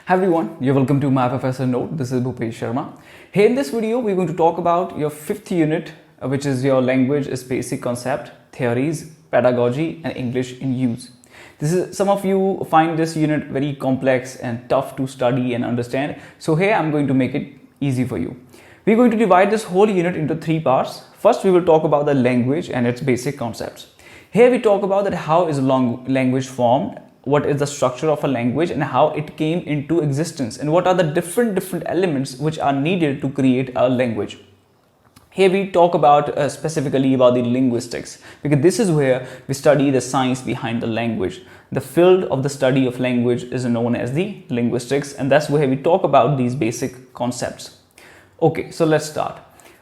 Hi everyone, you're welcome to My Professor Note. This is Bhupesh Sharma. Here in this video, we're going to talk about your fifth unit, which is your language is basic concept, theories, pedagogy, and English in use. Some of you find this unit very complex and tough to study and understand. So here I'm going to make it easy for you. We're going to divide this whole unit into three parts. First, we will talk about the language and its basic concepts. Here we talk about that how is language formed, what is the structure of a language and how it came into existence, and what are the different elements which are needed to create a language. Here we talk about specifically about the linguistics, because this is where we study the science behind the language. The field of the study of language is known as the linguistics, and that's where we talk about these basic concepts. Okay, so let's start.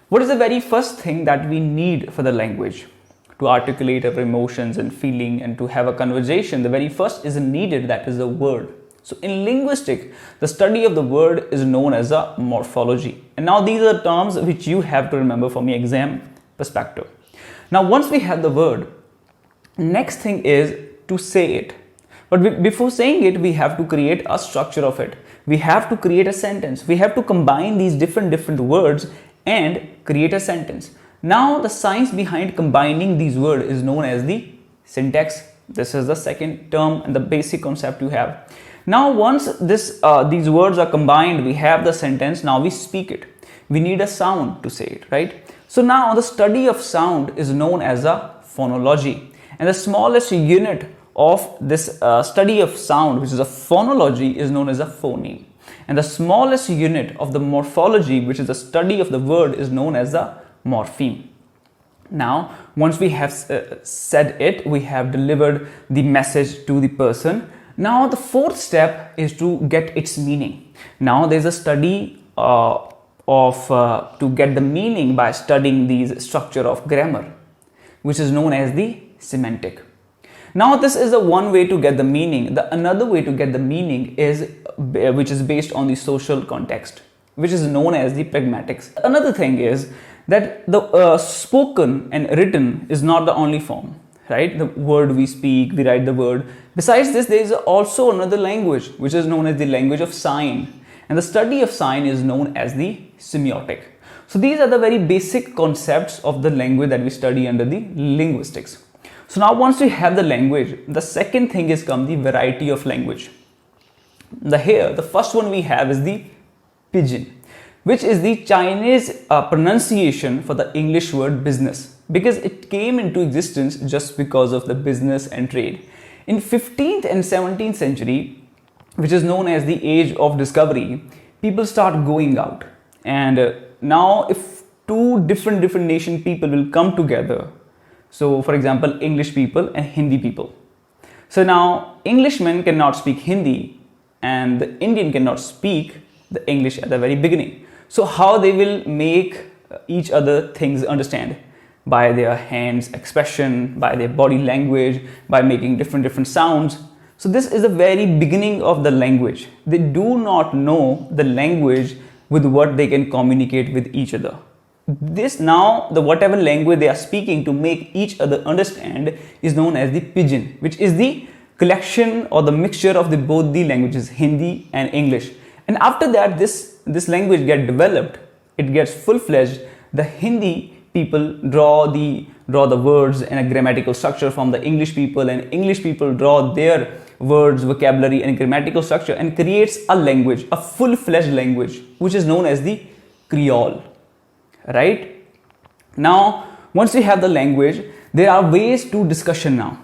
What is the very first thing that we need for the language? To articulate our emotions and feeling and to have a conversation, the very first is needed, that is the word. So in linguistic, the study of the word is known as a morphology. And now these are terms which you have to remember from your exam perspective. Now once we have the word, next thing is to say it. But before saying it, we have to create a structure of it. We have to create a sentence. We have to combine these different words and create a sentence. Now the science behind combining these words is known as the syntax. This is the second term and the basic concept you have. Now once these words are combined, we have the sentence. Now we speak it. We need a sound to say it, right? So now the study of sound is known as a phonology. And the smallest unit of this study of sound, which is a phonology, is known as a phoneme. And the smallest unit of the morphology, which is the study of the word, is known as a morpheme. Now once we have said it, we have delivered the message to the person. Now the fourth step is to get its meaning. Now there's a study to get the meaning by studying the structure of grammar, which is known as the semantic. Now this is the one way to get the meaning. The another way to get the meaning is which is based on the social context, which is known as the pragmatics. Another thing is that the spoken and written is not the only form, right? The word we speak, we write the word. Besides this, there is also another language, which is known as the language of sign. And the study of sign is known as the semiotic. So these are the very basic concepts of the language that we study under the linguistics. So now once we have the language, the second thing is come the variety of language. The first one we have is the pidgin, which is the Chinese pronunciation for the English word business, because it came into existence just because of the business and trade. In 15th and 17th century, which is known as the age of discovery, people start going out. And now if two different nation people will come together, so for example, English people and Hindi people. So now Englishmen cannot speak Hindi and the Indian cannot speak the English at the very beginning. So how they will make each other things understand? By their hands expression, by their body language, by making different sounds. So this is the very beginning of the language. They do not know the language with what they can communicate with each other. This now, the whatever language they are speaking to make each other understand is known as the pidgin, which is the collection or the mixture of both the languages, Hindi and English. And after that, this language gets developed, it gets full-fledged. The Hindi people draw the words and a grammatical structure from the English people, and English people draw their words, vocabulary and grammatical structure and creates a language, a full-fledged language, which is known as the Creole, right? Now once we have the language, there are ways to discussion now.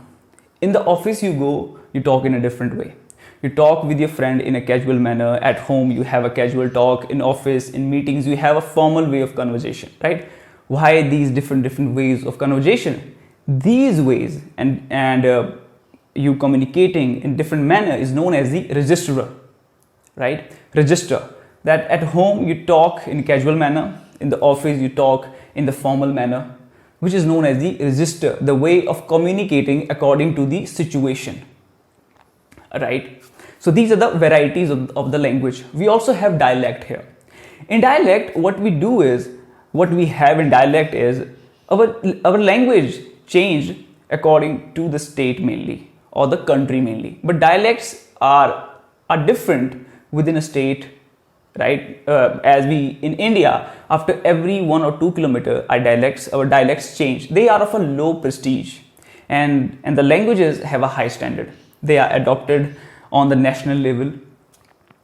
In the office you go, you talk in a different way. You talk with your friend in a casual manner. At home, you have a casual talk. In office, in meetings, you have a formal way of conversation, right? Why these different ways of conversation? These ways and you communicating in different manner is known as the register, right? Register. That at home, you talk in casual manner. In the office, you talk in the formal manner, which is known as the register, the way of communicating according to the situation, right? So these are the varieties of the language. We also have dialect here. In dialect, what we have in dialect is our language changed according to the state mainly or the country mainly. But dialects are different within a state, right? As we in India, after every 1 or 2 kilometer, our dialects change. They are of a low prestige, and the languages have a high standard. They are adopted on the national level.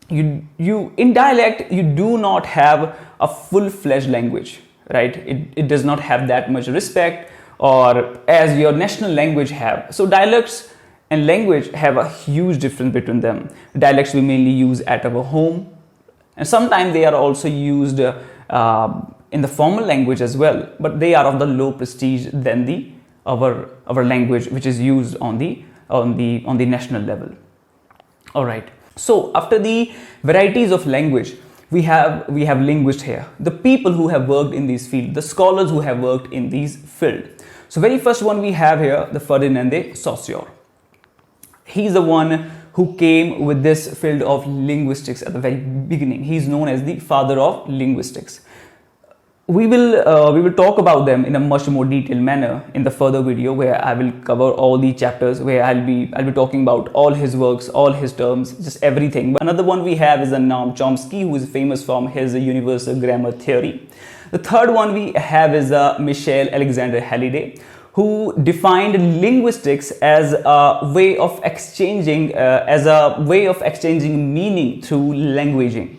You in dialect, you do not have a full-fledged language, right? It does not have that much respect, or as your national language have. So dialects and language have a huge difference between them. Dialects we mainly use at our home, and sometimes they are also used in the formal language as well, but they are of the low prestige than our language, which is used on the national level. All right. So after the varieties of language, we have linguists here, the people who have worked in this field, the scholars who have worked in these field. So very first one we have here, the Ferdinand de Saussure. He's the one who came with this field of linguistics at the very beginning. He's known as the father of linguistics. We will talk about them in a much more detailed manner in the further video, where I will cover all the chapters, where I'll be talking about all his works, all his terms, just everything. But another one we have is Noam Chomsky, who is famous from his universal grammar theory. The third one we have is Michel Alexander Halliday, who defined linguistics as a way of exchanging meaning through languaging.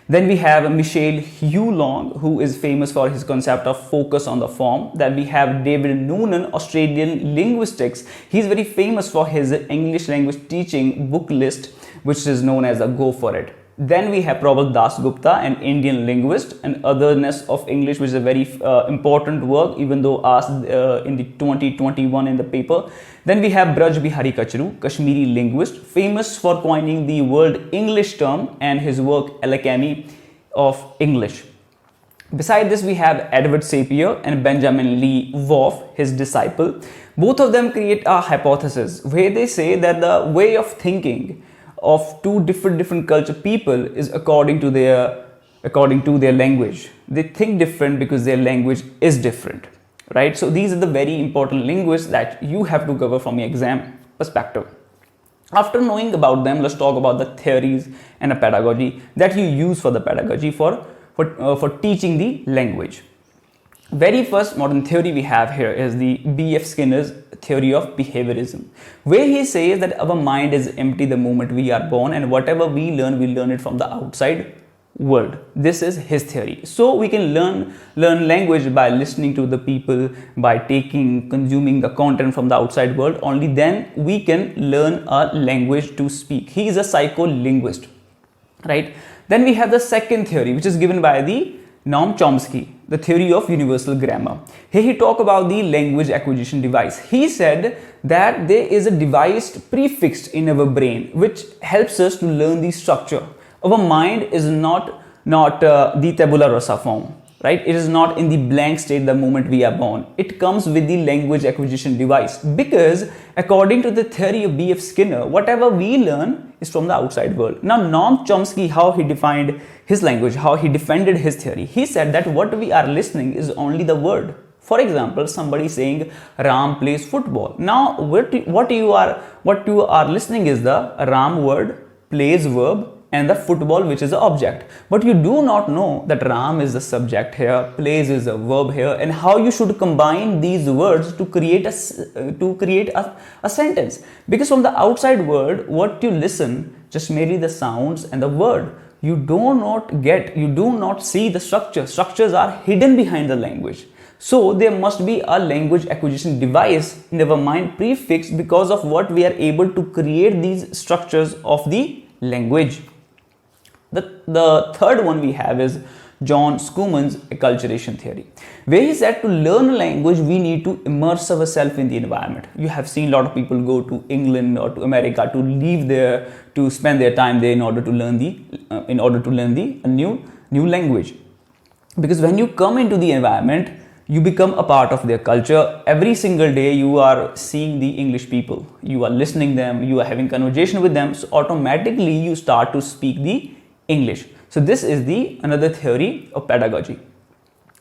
Then we have Michel Hulong, who is famous for his concept of focus on the form. Then we have David Noonan, Australian linguistics. He's very famous for his English language teaching book list, which is known as a Go For It. Then we have Prabal Das Gupta, an Indian linguist, and Otherness of English, which is a very important work, even though asked in the 2021 in the paper. Then we have Braj Bihari Kachru, Kashmiri linguist, famous for coining the World English term and his work Alchemy of English. Beside this, we have Edward Sapir and Benjamin Lee Wolfe, his disciple. Both of them create a hypothesis where they say that the way of thinking of two different culture people is according to their language. They think different because their language is different, right? So these are the very important linguists that you have to cover from your exam perspective. After knowing about them, let's talk about the theories and a pedagogy that you use for the pedagogy for teaching the language. Very first modern theory we have here is the B.F. Skinner's theory of behaviorism, where he says that our mind is empty the moment we are born, and whatever we learn it from the outside world. This is his theory. So we can learn language by listening to the people, by consuming the content from the outside world. Only then we can learn a language to speak. He is a psycholinguist, right? Then we have the second theory, which is given by the Noam Chomsky, the theory of universal grammar. Here he talked about the language acquisition device. He said that there is a device prefixed in our brain which helps us to learn the structure. Our mind is not the tabula rasa form, right? It is not in the blank state the moment we are born. It comes with the language acquisition device, because according to the theory of B.F. Skinner, whatever we learn is from the outside world. Now Noam Chomsky, how he defined his language, how he defended his theory, he said that what we are listening is only the word. For example, somebody saying Ram plays football. Now what you are listening is the Ram word, plays verb, and the football, which is the object. But you do not know that Ram is the subject here, plays is a verb here, and how you should combine these words to create a sentence. Because from the outside world, what you listen just merely the sounds and the word. You do not see the structure. Structures are hidden behind the language. So there must be a language acquisition device in our mind prefixed, because of what we are able to create these structures of the language. The third one we have is John Schoeman's acculturation theory, where he said to learn a language we need to immerse ourselves in the environment. You have seen a lot of people go to England or to America to live there, to spend their time there in order to learn a new language. Because when you come into the environment, you become a part of their culture. Every single day you are seeing the English people, you are listening them, you are having conversation with them, so automatically you start to speak the English. So this is another theory of pedagogy.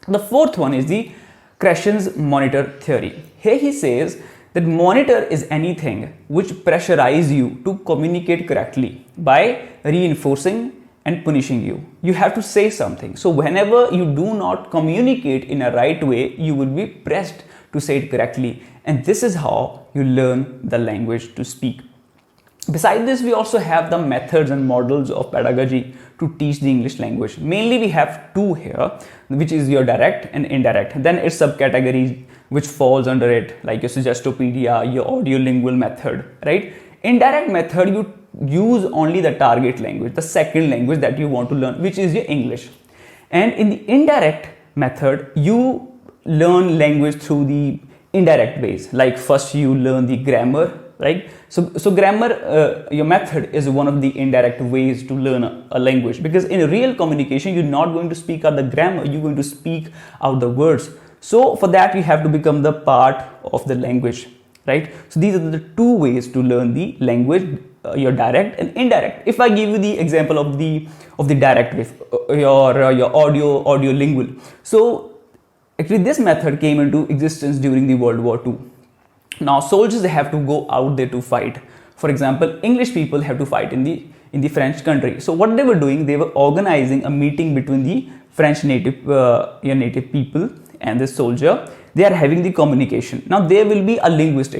The fourth one is the Krashen's monitor theory. Here he says that monitor is anything which pressurize you to communicate correctly. by reinforcing and punishing you. You have to say something. So whenever you do not communicate in a right way, you will be pressed to say it correctly. And this is how you learn the language to speak. Besides this, we also have the methods and models of pedagogy to teach the English language. Mainly we have two here, which is your direct and indirect. Then its subcategories which falls under it, like your suggestopedia, your audiolingual method, right? Indirect method, you use only the target language, the second language that you want to learn, which is your English. And in the indirect method, you learn language through the indirect ways. Like first you learn the grammar, right? So grammar, your method is one of the indirect ways to learn a language, because in real communication, you're not going to speak out the grammar, you're going to speak out the words. So for that, you have to become the part of the language, right? So these are the two ways to learn the language, your direct and indirect. If I give you the example of the direct way, your audiolingual. So actually this method came into existence during the World War II. Now soldiers have to go out there to fight. For example, English people have to fight in the French country. So what they were doing, they were organizing a meeting between the French native people and the soldier. They are having the communication. Now there will be a linguist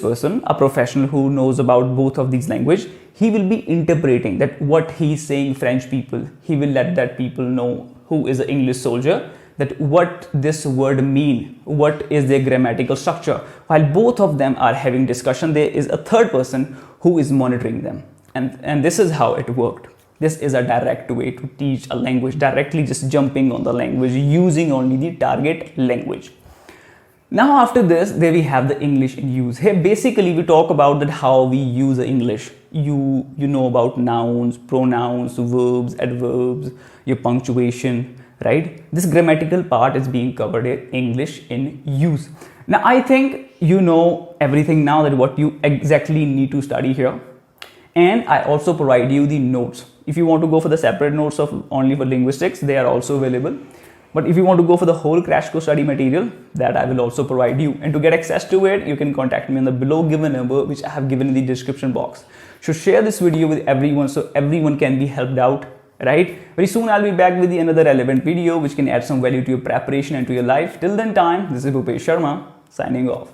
person, a professional who knows about both of these languages. He will be interpreting that what he is saying French people. He will let that people know who is an English soldier, that what this word mean, what is their grammatical structure. While both of them are having discussion, there is a third person who is monitoring them. And this is how it worked. This is a direct way to teach a language, directly just jumping on the language, using only the target language. Now after this, there we have the English in use. Here basically we talk about that how we use English. You know about nouns, pronouns, verbs, adverbs, your punctuation, right? This grammatical part is being covered in English in use. Now I think you know everything now, that what you exactly need to study here. And I also provide you the notes. If you want to go for the separate notes of only for linguistics, they are also available. But if you want to go for the whole crash course study material, that I will also provide you. And to get access to it, you can contact me on the below given number, which I have given in the description box. So share this video with everyone so everyone can be helped out, right? Very soon I'll be back with another relevant video which can add some value to your preparation and to your life. Till then time, this is Bhupesh Sharma signing off.